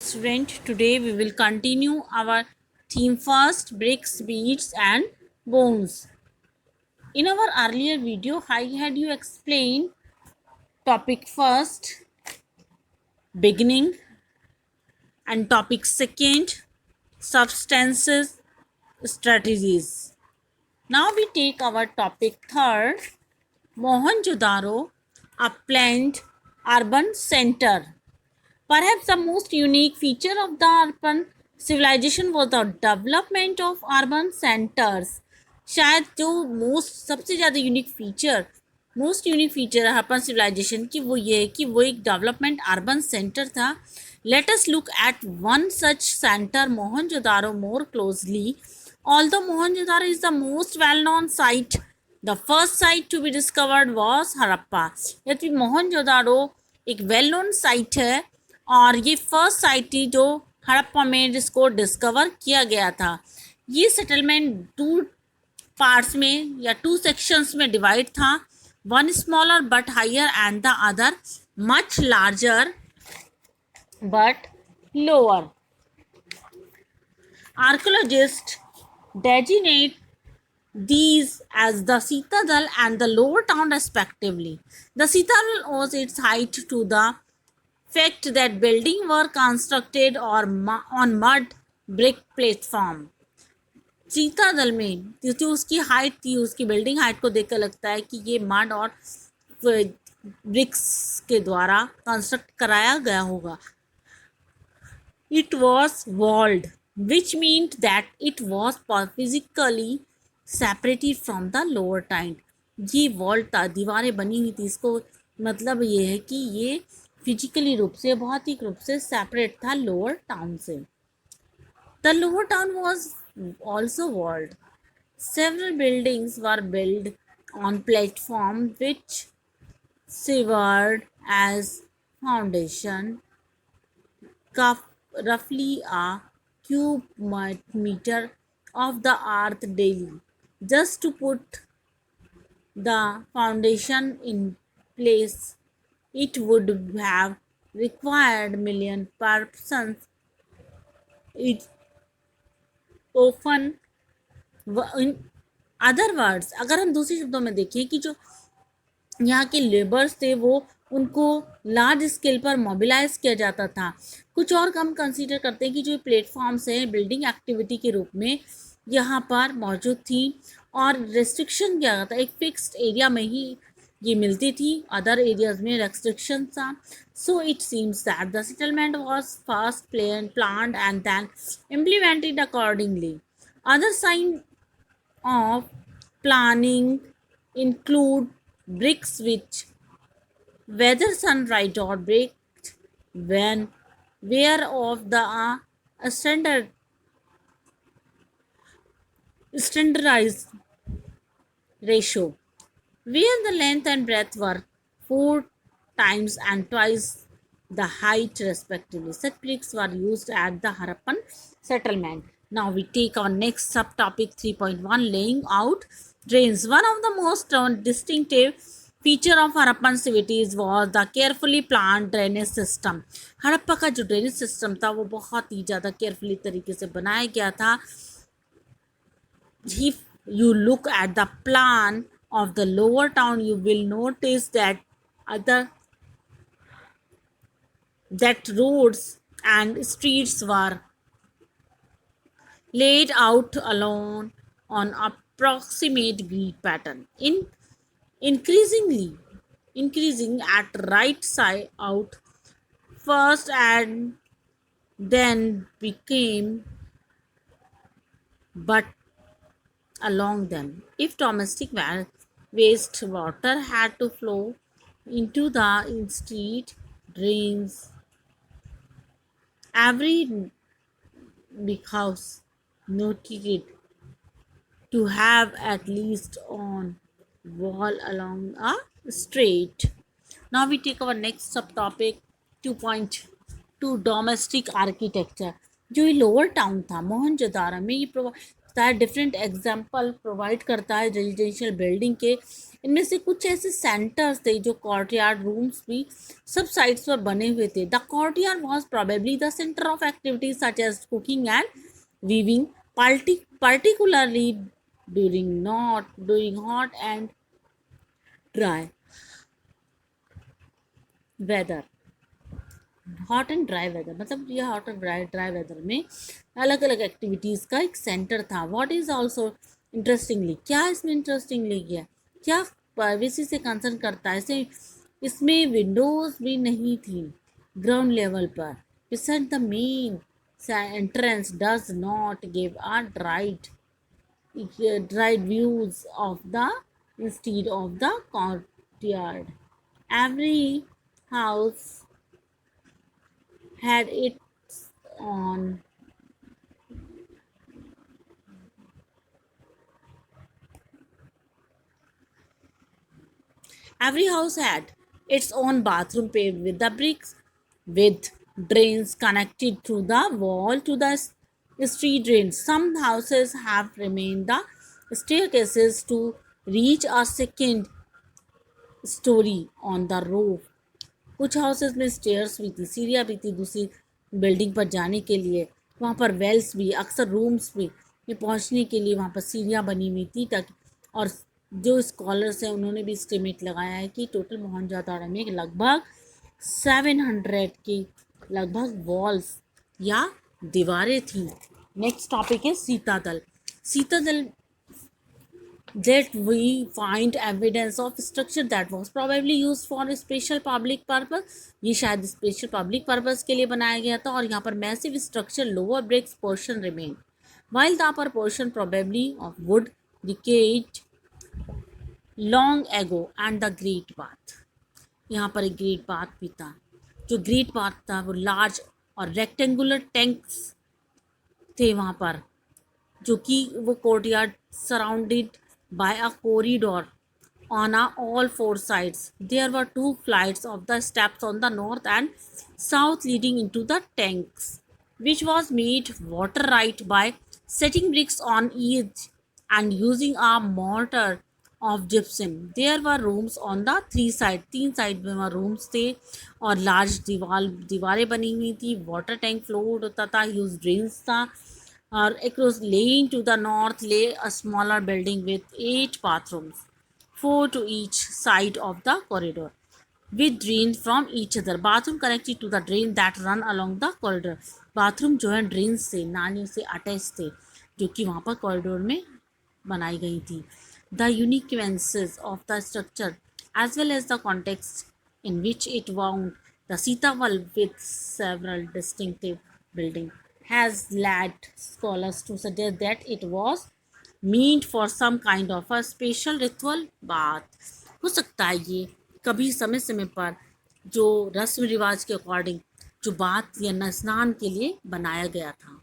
Student, today we will continue our theme first bricks, beads and bones. In our earlier video, I had you explain topic first, beginning, and topic second, substances, strategies. Now we take our topic third, Mohenjo-daro, a planned urban center. Perhaps the most unique feature of the urban civilization was the development of urban centers. शायद जो सबसे ज़्यादा unique feature है urban civilisation की वो ये है कि वो एक डेवलपमेंट अर्बन सेंटर था. Let us look at one such centre Mohenjodaro more closely. Although Mohenjo-daro is the most well-known site, the first site to be discovered was Harappa. यदि मोहनजोदारो एक वेल नोन साइट है और ये फर्स्ट साइट थी जो हड़प्पा में जिसको डिस्कवर किया गया था. ये सेटलमेंट टू पार्ट्स में या टू सेक्शंस में डिवाइड था. One smaller but higher and the other much larger but lower. Archaeologists designate these as the Citadel and the Lower Town respectively. The Citadel owes its height to the fact that buildings were constructed on mud brick platform. सीतादल में जो उसकी height थी, उसकी building height को देखकर लगता है कि ये मड और ब्रिक्स के द्वारा कंस्ट्रक्ट कराया गया होगा. It was walled, which meant that it was physically separated from the lower town. ये वॉल्ड था, दीवारें बनी हुई थी. इसको मतलब ये है कि ये फिजिकली रूप से भौतिक रूप से सेपरेट था लोअर टाउन से. The lower town was also walled. Several buildings were built on platforms which served as foundation, roughly a cubic meter of the earth daily. Just to put the foundation in place, it would have required million persons. It often, in other words, अगर हम दूसरे शब्दों में देखें कि जो यहाँ के लेबर्स थे वो उनको लार्ज स्केल पर मोबिलाइज किया जाता था. कुछ और हम कंसीडर करते हैं कि जो प्लेटफॉर्म्स हैं बिल्डिंग एक्टिविटी के रूप में यहाँ पर मौजूद थी और रेस्ट्रिक्शन किया गया था. एक फिक्स्ड एरिया में ही ये मिलती थी, अदर एरियाज में रेस्ट्रिक्शन था. So it seems that the settlement was first planned and then implemented accordingly. Other signs of planning include bricks which, whether sunlight or baked, when were of the standardized ratio, where the length and breadth were 4 times and twice the height respectively. Such bricks were used at the Harappan settlement. Now we take our next subtopic 3.1, laying out drains. One of the most distinctive feature of Harappan cities was the carefully planned drainage system. Harappa का जो drainage system था वो बहुत ही ज़्यादा carefully तरीके से बनाया गया था. If you look at the plan of the lower town, you will notice that roads and streets were laid out alone on approximate grid pattern. Increasing at right side out first and then became but along them. If domestic waste water had to flow into the street drains, every big house noted to have at least on wall along a street. Now we take our next subtopic 2.2, domestic architecture. जो ये lower town था मोहनजोदारो में, ये सकता है, different example provide करता है residential building के। इनमें से कुछ ऐसे सेंटर्स थे जो कोर्टयार्ड रूम्स भी सब साइट्स पर बने हुए थे। The courtyard was probably the centre of activities such as cooking and weaving, particularly during hot and dry weather। Hot and dry weather मतलब ये हॉट और ड्राई वेदर में अलग अलग एक्टिविटीज़ का एक सेंटर था। व्हाट इज़ ऑल्सो इंटरेस्टिंगली, क्या इसमें इंटरेस्टिंगली किया, क्या प्राइवेसी से कंसर्न करता है इसे, इसमें विंडोज़ भी नहीं थी ग्राउंड लेवल पर। Beside the main entrance does not give a dried views of the instead of the courtyard। Every house had its own every house had its own bathroom paved with the bricks, with drains connected through the wall to the street drains. Some houses have remained the staircases to reach a second story on the roof। कुछ houses में stairs भी थी, सीढ़ियाँ भी थी दूसरी building पर जाने के लिए। वहाँ पर वेल्स भी, अक्सर रूम्स भी में पहुँचने के लिए वहाँ पर सीढ़ियाँ बनी हुई थी ताकि, और जो स्कॉलर्स हैं उन्होंने भी एस्टिमेट लगाया है कि टोटल मोहनजोदड़ो में लगभग 700 की लगभग वॉल्स या दीवारें थी। नेक्स्ट टॉपिक है सीतादल। सीतादल that we find evidence of structure that was probably used for a special public purpose। ये शायद स्पेशल पब्लिक पर्पस के लिए बनाया गया था। और यहाँ पर massive structure lower bricks portion remain while the upper portion probably of wood decayed long ago। and the great bath, यहाँ पर एक ग्रेट बाथ भी था। जो ग्रेट बाथ था वो लार्ज और रेक्टेंगुलर टैंक्स थे वहाँ पर, जो कि वो courtyard surrounded by a corridor on all four sides। There were 2 flights of the steps on the north and south leading into the tanks, which was made water right by setting bricks on each and using a mortar of gypsum। There were rooms on the 3 sides, 3 side में वहाँ rooms थे और large दीवारें बनी हुई थी। Water tank float होता था, यूज ड्रेन्स था। और across lane to the north lay a smaller building with 8 bathrooms, 4 to each side of the corridor, with drains from each other। bathroom connected to the drain that run along the corridor। Bathroom जो है drain से, नालियों से attach थे जो कि वहाँ पर कॉरिडोर में बनाई गई थी। The uniquences of the structure as well as the context in which it wound the Sitawal with several distinctive buildings has led scholars to suggest that it was meant for some kind of a special ritual bath। हो सकता है ये कभी समय समय पर जो रस्म रिवाज के अकॉर्डिंग जो बात या स्नान के लिए बनाया गया था।